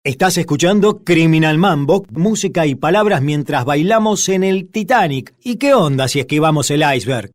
Estás escuchando Criminal Mambo, música y palabras mientras bailamos en el Titanic. ¿Y qué onda si esquivamos el iceberg?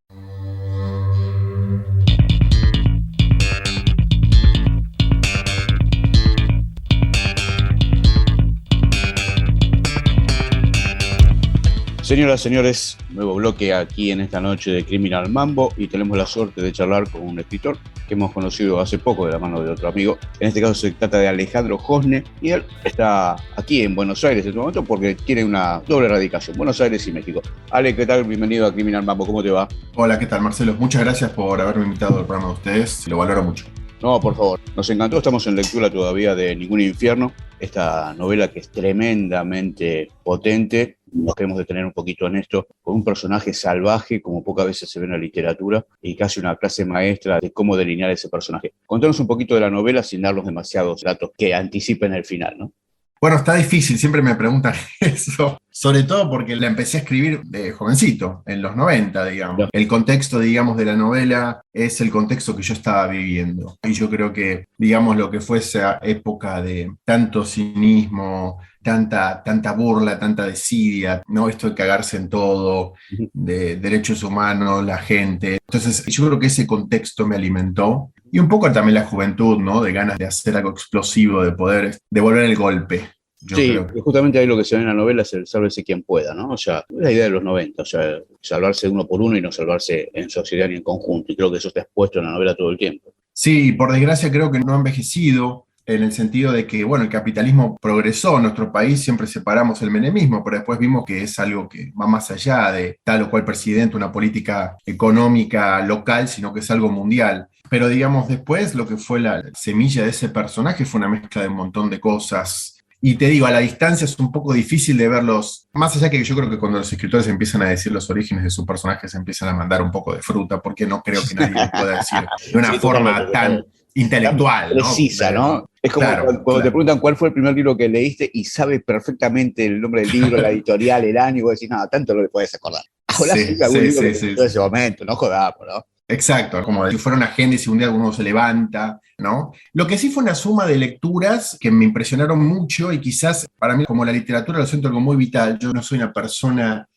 Señoras, señores, nuevo bloque aquí en esta noche de Criminal Mambo y tenemos la suerte de charlar con un escritor que hemos conocido hace poco de la mano de otro amigo. En este caso se trata de Alejandro Josne y él está aquí en Buenos Aires en este momento porque tiene una doble radicación, Buenos Aires y México. Ale, ¿qué tal? Bienvenido a Criminal Mambo, ¿cómo te va? Hola, ¿qué tal, Marcelo? Muchas gracias por haberme invitado al programa de ustedes, lo valoro mucho. No, por favor, nos encantó, estamos en lectura todavía de Ningún Infierno, esta novela que es tremendamente potente. Nos queremos detener un poquito en esto, con un personaje salvaje como pocas veces se ve en la literatura y casi una clase maestra de cómo delinear ese personaje. Contanos un poquito de la novela sin darnos demasiados datos que anticipen el final, ¿no? Bueno, está difícil, siempre me preguntan eso, sobre todo porque la empecé a escribir de jovencito, en los 90, digamos. Ya. El contexto, digamos, de la novela es el contexto que yo estaba viviendo. Y yo creo que, digamos, lo que fue esa época de tanto cinismo, tanta burla, tanta desidia, ¿no? Esto de cagarse en todo, de derechos humanos, la gente. Entonces, yo creo que ese contexto me alimentó. Y un poco también la juventud, ¿no? De ganas de hacer algo explosivo, de poder devolver el golpe. Yo Sí, creo que... justamente ahí lo que se ve en la novela es el sálvese quien pueda, ¿no? O sea, la idea de los 90, o sea, salvarse uno por uno y no salvarse en sociedad ni en conjunto. Y creo que eso está expuesto en la novela todo el tiempo. Sí, por desgracia creo que no ha envejecido en el sentido de que, bueno, el capitalismo progresó en nuestro país, siempre separamos el menemismo, pero después vimos que es algo que va más allá de tal o cual presidente, una política económica local, sino que es algo mundial. Pero digamos, después lo que fue la semilla de ese personaje fue una mezcla de un montón de cosas. Y te digo, a la distancia es un poco difícil de verlos, más allá que yo creo que cuando los escritores empiezan a decir los orígenes de sus personajes se empiezan a mandar un poco de fruta, porque no creo que nadie lo pueda decir de una forma tan intelectual, tan precisa, ¿no? Es como claro, cuando te preguntan cuál fue el primer libro que leíste y sabes perfectamente el nombre del libro, la editorial, el año, y vos decís, nada, tanto no le puedes acordar. Ahora sí, algún libro que te ese momento, no jodamos, ¿no? Exacto, como si fuera una agenda y si un día alguno se levanta, ¿no? Lo que sí fue una suma de lecturas que me impresionaron mucho y quizás para mí como la literatura lo siento algo muy vital. Yo no soy una persona,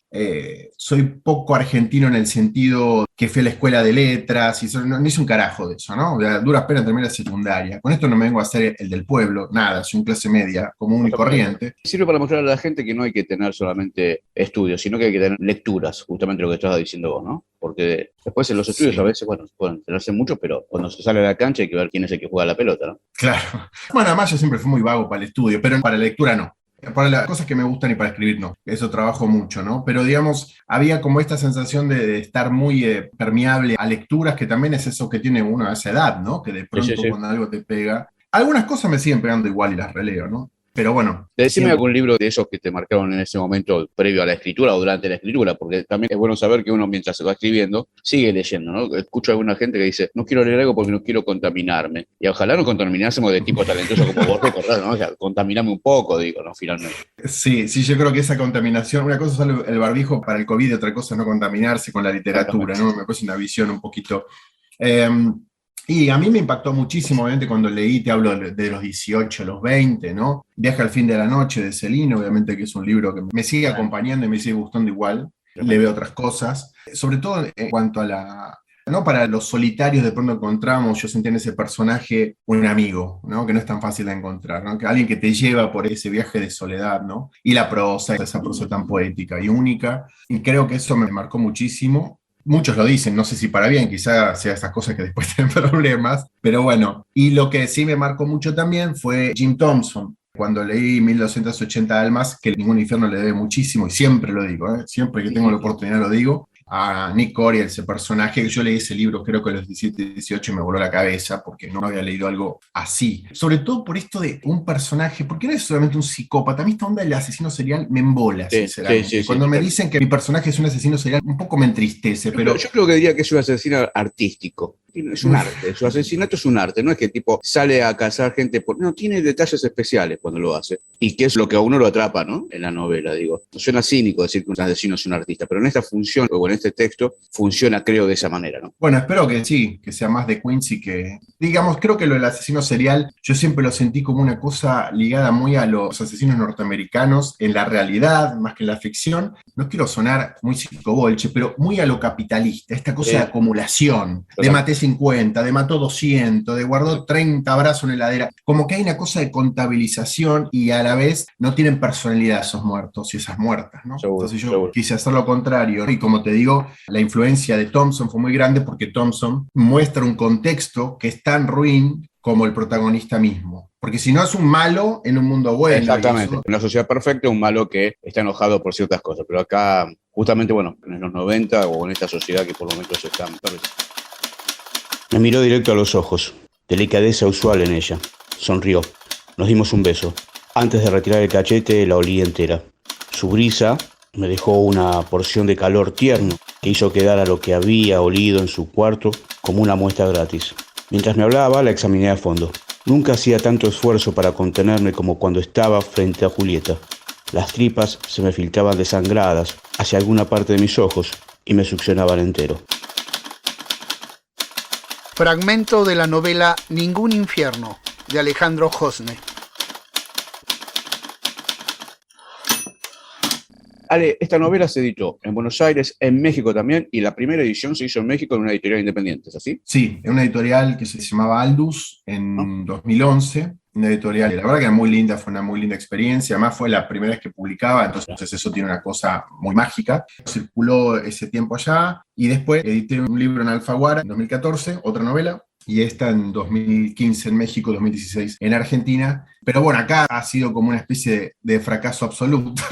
soy poco argentino en el sentido que fui a la escuela de letras y no hice un carajo de eso, ¿no? A duras penas terminé la secundaria. Con esto no me vengo a hacer el del pueblo, nada, soy un clase media, común y corriente. Sirve para mostrar a la gente que no hay que tener solamente estudios, sino que hay que tener lecturas, justamente lo que estabas diciendo vos, ¿no? Porque después en los estudios a veces, bueno, pueden tenerse mucho, pero cuando se sale a la cancha hay que ver quién es el que juega la pelota, ¿no? Claro. Bueno, además yo siempre fui muy vago para el estudio, pero para la lectura no. Para las cosas que me gustan y para escribir no. Eso trabajo mucho, ¿no? Pero digamos, había como esta sensación de estar muy permeable a lecturas, que también es eso que tiene uno a esa edad, ¿no? Que de pronto Sí. cuando algo te pega... Algunas cosas me siguen pegando igual y las releo, ¿no? Pero bueno. Decime algún libro de esos que te marcaron en ese momento previo a la escritura o durante la escritura, porque también es bueno saber que uno mientras se va escribiendo sigue leyendo, ¿no? Escucho a alguna gente que dice, no quiero leer algo porque no quiero contaminarme. Y ojalá no contaminásemos de tipo talentoso como vos recordás, ¿no? O sea, contaminame un poco, digo, ¿no? Finalmente. Sí, yo creo que esa contaminación, una cosa es el barbijo para el COVID y otra cosa es no contaminarse con la literatura, ¿no? Me parece una visión un poquito... Y a mí me impactó muchísimo, obviamente, cuando leí, te hablo de los 18, los 20, ¿no? Viaje al fin de la noche de Celino, obviamente que es un libro que me sigue acompañando y me sigue gustando igual. Le veo otras cosas, sobre todo en cuanto a la... ¿no? Para los solitarios de pronto encontramos, yo sentí en ese personaje un amigo, ¿no? Que no es tan fácil de encontrar, ¿no? Que alguien que te lleva por ese viaje de soledad, ¿no? Y la prosa, esa prosa tan poética y única, y creo que eso me marcó muchísimo. Muchos lo dicen, no sé si para bien, quizá sea esas cosas que después tienen problemas, pero bueno. Y lo que sí me marcó mucho también fue Jim Thompson. Cuando leí 1280 almas, que Ningún Infierno le debe muchísimo, y siempre lo digo, siempre que tengo la oportunidad lo digo, a Nick Coriel, ese personaje, que yo leí ese libro creo que a los 17, 18 y me voló la cabeza porque no había leído algo así. Sobre todo por esto de un personaje, porque no es solamente un psicópata, a mí esta onda del asesino serial me embola, sinceramente. Cuando me dicen que mi personaje es un asesino serial, un poco me entristece, pero... Yo creo que diría que es un asesino artístico. Es un arte, su asesinato es un arte, no es que el tipo sale a cazar gente, no, tiene detalles especiales cuando lo hace, y que es lo que a uno lo atrapa, ¿no? En la novela, digo. Suena cínico decir que un asesino es un artista, pero en esta función, o en este texto, funciona, creo, de esa manera, ¿no? Bueno, espero que sí, que sea más de Quincy que... Digamos, creo que lo del asesino serial, yo siempre lo sentí como una cosa ligada muy a los asesinos norteamericanos, en la realidad, más que en la ficción. No quiero sonar muy psicobolche, pero muy a lo capitalista, esta cosa de acumulación, de maté 50, de mató 200, de guardó 30 brazos en la heladera. Como que hay una cosa de contabilización y a la vez no tienen personalidad esos muertos y esas muertas, ¿no? Seguro, Entonces yo seguro. quise hacer lo contrario. Y como te digo, la influencia de Thompson fue muy grande porque Thompson muestra un contexto que es tan ruin como el protagonista mismo. Porque si no es un malo en un mundo bueno. Exactamente. En una sociedad perfecta, un malo que está enojado por ciertas cosas. Pero acá, justamente, bueno, en los 90 o en esta sociedad que por momentos están... Me miró directo a los ojos. Delicadeza usual en ella. Sonrió. Nos dimos un beso. Antes de retirar el cachete, la olí entera. Su brisa me dejó una porción de calor tierno que hizo quedar a lo que había olido en su cuarto como una muestra gratis. Mientras me hablaba, la examiné a fondo. Nunca hacía tanto esfuerzo para contenerme como cuando estaba frente a Julieta. Las tripas se me filtraban desangradas hacia alguna parte de mis ojos y me succionaban entero. Fragmento de la novela Ningún infierno, de Alejandro Josne. Ale, esta novela se editó en Buenos Aires, en México también, y la primera edición se hizo en México en una editorial independiente, ¿es así? Sí, en una editorial que se llamaba Aldus en 2011. Una editorial, la verdad que era muy linda, fue una muy linda experiencia, además fue la primera vez que publicaba, entonces eso tiene una cosa muy mágica. Circuló ese tiempo allá y después edité un libro en Alfaguara en 2014, otra novela, y esta en 2015 en México, 2016 en Argentina. Pero bueno, acá ha sido como una especie de fracaso absoluto.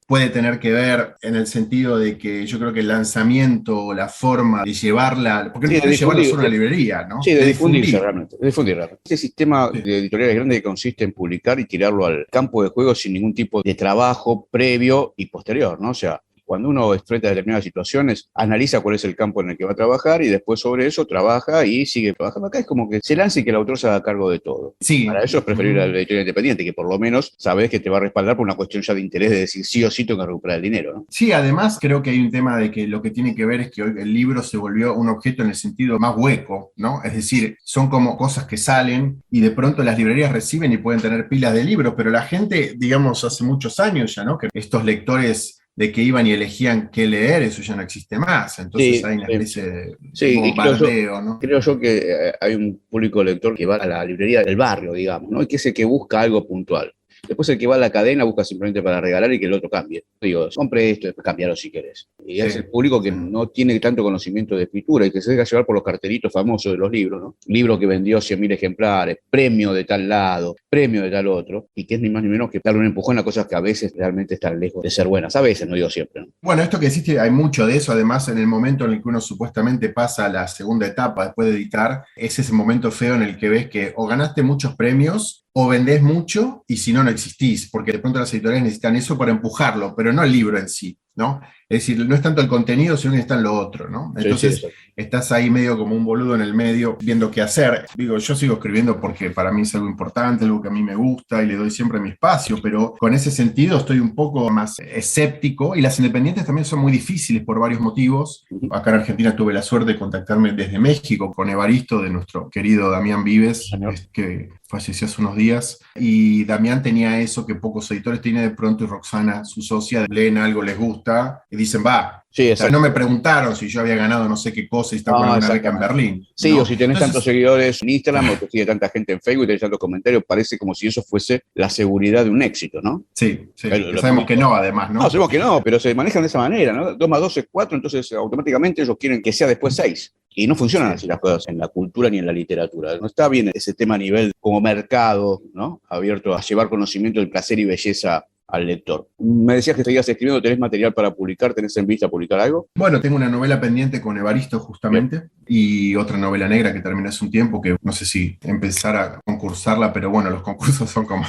Puede tener que ver en el sentido de que yo creo que el lanzamiento, la forma de llevarla, porque no es llevarla solo a la librería, ¿no? Sí, de difundirse realmente, de difundir realmente. Este sistema de editoriales grandes que consiste en publicar y tirarlo al campo de juego sin ningún tipo de trabajo previo y posterior, ¿no? O sea, cuando uno enfrenta determinadas situaciones, analiza cuál es el campo en el que va a trabajar y después sobre eso trabaja y sigue trabajando. Acá es como que se lanza y que el autor se haga cargo de todo. Sí. Para eso es preferible la editorial independiente, que por lo menos sabes que te va a respaldar por una cuestión ya de interés de decir sí o sí tengo que recuperar el dinero, ¿no? Sí, además creo que hay un tema de que lo que tiene que ver es que hoy el libro se volvió un objeto en el sentido más hueco, ¿no? Es decir, son como cosas que salen y de pronto las librerías reciben y pueden tener pilas de libros, pero la gente, digamos, hace muchos años ya, ¿no? Que estos lectores de que iban y elegían qué leer, eso ya no existe más. Entonces Sí, hay una especie de sí, bombardeo, ¿no? Creo yo que hay un público lector que va a la librería del barrio, digamos, ¿no? Y que es el que busca algo puntual. Después el que va a la cadena busca simplemente para regalar y que el otro cambie. Digo, compre esto, después cambiarlo si querés. Y es el público que no tiene tanto conocimiento de escritura y que se deja llevar por los cartelitos famosos de los libros, ¿no? Libro que vendió 100.000 ejemplares, premio de tal lado, premio de tal otro, y que es ni más ni menos que darle un empujón a cosas que a veces realmente están lejos de ser buenas. A veces, no digo siempre, ¿no? Bueno, esto que deciste, hay mucho de eso, además en el momento en el que uno supuestamente pasa a la segunda etapa después de editar, es ese momento feo en el que ves que o ganaste muchos premios o vendés mucho y si no, no existís, porque de pronto las editoriales necesitan eso para empujarlo, pero no el libro en sí, ¿no? Es decir, no es tanto el contenido, sino que está en lo otro, ¿no? Entonces, sí. estás ahí medio como un boludo en el medio viendo qué hacer. Digo, yo sigo escribiendo porque para mí es algo importante, algo que a mí me gusta y le doy siempre mi espacio, pero con ese sentido estoy un poco más escéptico y las independientes también son muy difíciles por varios motivos. Acá en Argentina tuve la suerte de contactarme desde México con Evaristo, de nuestro querido Damián Vives, que falleció hace unos días, y Damián tenía eso que pocos editores tienen de pronto, y Roxana, su socia, leen algo, les gusta, y dicen, va. Sí, o sea, no me preguntaron si yo había ganado no sé qué cosa y estaba con una beca en Berlín. Sí, ¿no? o si tenés tantos seguidores en Instagram o te sigue tanta gente en Facebook y tenés tantos comentarios, parece como si eso fuese la seguridad de un éxito, ¿no? Sí, sabemos que no, además, ¿no? No, sabemos que no, pero se manejan de esa manera, ¿no? 2 más 2 es 4, entonces automáticamente ellos quieren que sea después 6. Y no funcionan así las cosas en la cultura ni en la literatura. No está bien ese tema a nivel como mercado, ¿no? Abierto a llevar conocimiento del placer y belleza al lector. Me decías que seguías escribiendo, ¿tenés material para publicar? ¿Tenés en vista publicar algo? Bueno, tengo una novela pendiente con Evaristo justamente y otra novela negra que terminé hace un tiempo que no sé si empezar a concursarla, pero bueno, los concursos son como...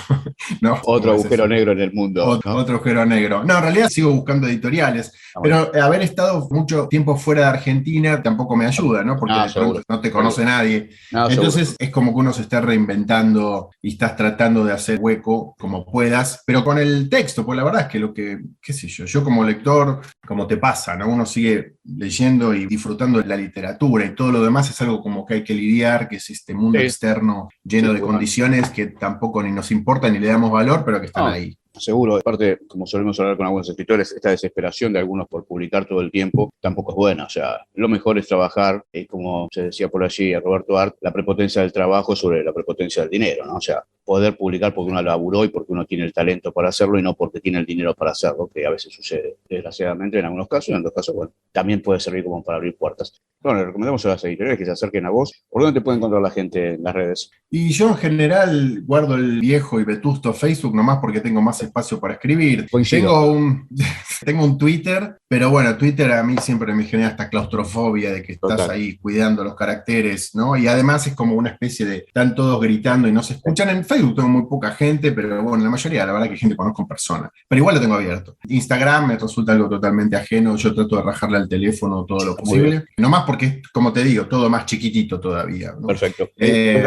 ¿no? Otro Como agujero negro en el mundo. ¿No? Otro agujero negro. No, en realidad sigo buscando editoriales, pero haber estado mucho tiempo fuera de Argentina tampoco me ayuda, ¿no? Porque de pronto no te conoce nadie. Entonces es como que uno se está reinventando y estás tratando de hacer hueco como puedas, pero con el texto, pues la verdad es que lo que, qué sé yo como lector, como te pasa, ¿no? Uno sigue leyendo y disfrutando de la literatura y todo lo demás es algo como que hay que lidiar, que es este mundo externo lleno de condiciones que tampoco ni nos importan ni le damos valor, pero que están ahí. Seguro, aparte, como solemos hablar con algunos escritores, esta desesperación de algunos por publicar todo el tiempo tampoco es buena. O sea, lo mejor es trabajar, como se decía por allí a Roberto Art, la prepotencia del trabajo sobre la prepotencia del dinero, ¿no? O sea, poder publicar porque uno laburó y porque uno tiene el talento para hacerlo y no porque tiene el dinero para hacerlo, que a veces sucede, desgraciadamente, en algunos casos, y en otros casos, bueno, también puede servir como para abrir puertas. Bueno, le recomendamos a las editoriales que se acerquen a vos. ¿Por dónde te puede encontrar la gente en las redes? Y yo en general guardo el viejo y vetusto Facebook nomás porque tengo más espacio para escribir. Tengo un Twitter, pero bueno, Twitter a mí siempre me genera esta claustrofobia de que estás ahí cuidando los caracteres, ¿no? Y además es como una especie de, están todos gritando y no se escuchan. En Facebook tengo muy poca gente, pero bueno, la mayoría, la verdad que gente conozco en persona. Pero igual lo tengo abierto. Instagram me resulta algo totalmente ajeno, yo trato de rajarle al teléfono todo lo posible. Nomás porque es, como te digo, todo más chiquitito todavía, ¿no? Perfecto.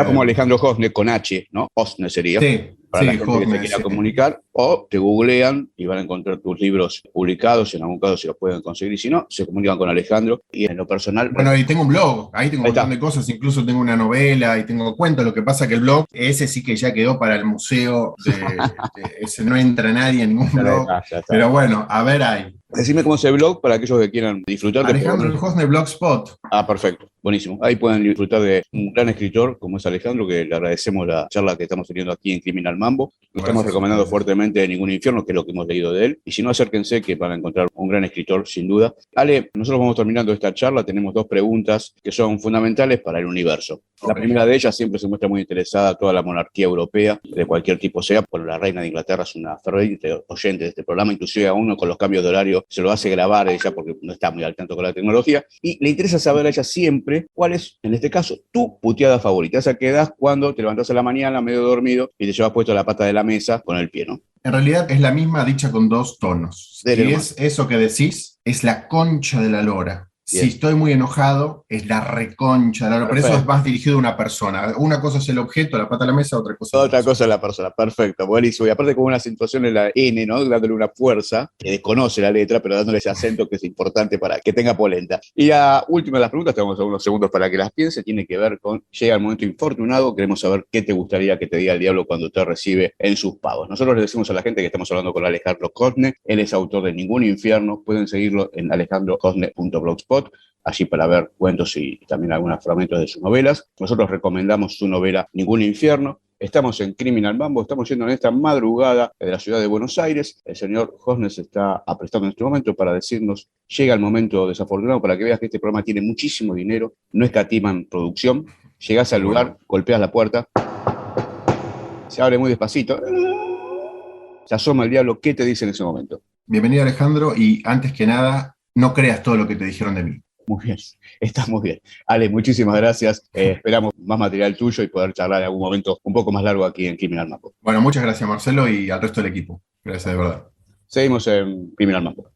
Como Alejandro Hosne con H, ¿no? Hosne sería. Sí. Para la gente que se quiera comunicar, o te googlean y van a encontrar tus libros publicados, en algún caso si los pueden conseguir, y si no, se comunican con Alejandro. Y en lo personal... Bueno, y tengo un blog, ahí tengo un montón de cosas, incluso tengo una novela y tengo cuentos, lo que pasa que el blog, ese sí que ya quedó para el museo, ese no entra nadie en ningún blog, pero bueno, a ver ahí. Decime cómo es el blog para aquellos que quieran disfrutar de... Alejandro Hosne Blogspot. Perfecto, buenísimo. Ahí pueden disfrutar de un gran escritor como es Alejandro, que le agradecemos la charla que estamos teniendo aquí en Criminal Mambo. Lo estamos recomendando fuertemente de Ningún Infierno, que es lo que hemos leído de él. Y si no, acérquense que van a encontrar un gran escritor, sin duda. Ale, nosotros vamos terminando esta charla. Tenemos 2 preguntas que son fundamentales para el universo. La primera de ellas siempre se muestra muy interesada a toda la monarquía europea, de cualquier tipo sea. Por la reina de Inglaterra es una ferviente oyente de este programa, inclusive a uno con los cambios de horario se lo hace grabar ella porque no está muy al tanto con la tecnología. Y le interesa saber a ella siempre cuál es, en este caso, tu puteada favorita. Esa que das cuando te levantás a la mañana medio dormido y te llevas puesto la pata de la mesa con el pie, ¿no? En realidad es la misma dicha con 2 tonos. Si es eso que decís, es la concha de la lora. Bien. Si estoy muy enojado, es la reconcha de la lora. Pero eso es más dirigido a una persona. Una cosa es el objeto, la pata de la mesa, otra cosa es la persona. Perfecto, buenísimo. Y aparte con una acentuación en la N, ¿no? Dándole una fuerza, que desconoce la letra, pero dándole ese acento que es importante para que tenga polenta. Y la última de las preguntas, tenemos unos segundos para que las piense, tiene que ver con, llega el momento infortunado, queremos saber qué te gustaría que te diga el diablo cuando te recibe en sus pagos. Nosotros le decimos a la gente que estamos hablando con Alejandro Hosne, él es autor de Ningún Infierno, pueden seguirlo en alejandrohosne.blogspot, allí para ver cuentos y también algunos fragmentos de sus novelas. Nosotros recomendamos su novela Ningún Infierno. Estamos en Criminal Mambo, estamos yendo en esta madrugada de la ciudad de Buenos Aires. El señor Hosne se está aprestando en este momento para decirnos, llega el momento desafortunado para que veas que este programa tiene muchísimo dinero, no escatiman producción. Llegás al lugar, golpeas la puerta, se abre muy despacito, se asoma el diablo. ¿Qué te dice en ese momento? Bienvenido, Alejandro, y antes que nada, no creas todo lo que te dijeron de mí. Muy bien, está muy bien. Ale, muchísimas gracias. Esperamos más material tuyo y poder charlar en algún momento un poco más largo aquí en Criminal Mambo. Bueno, muchas gracias, Marcelo, y al resto del equipo. Gracias, de verdad. Seguimos en Criminal Mambo.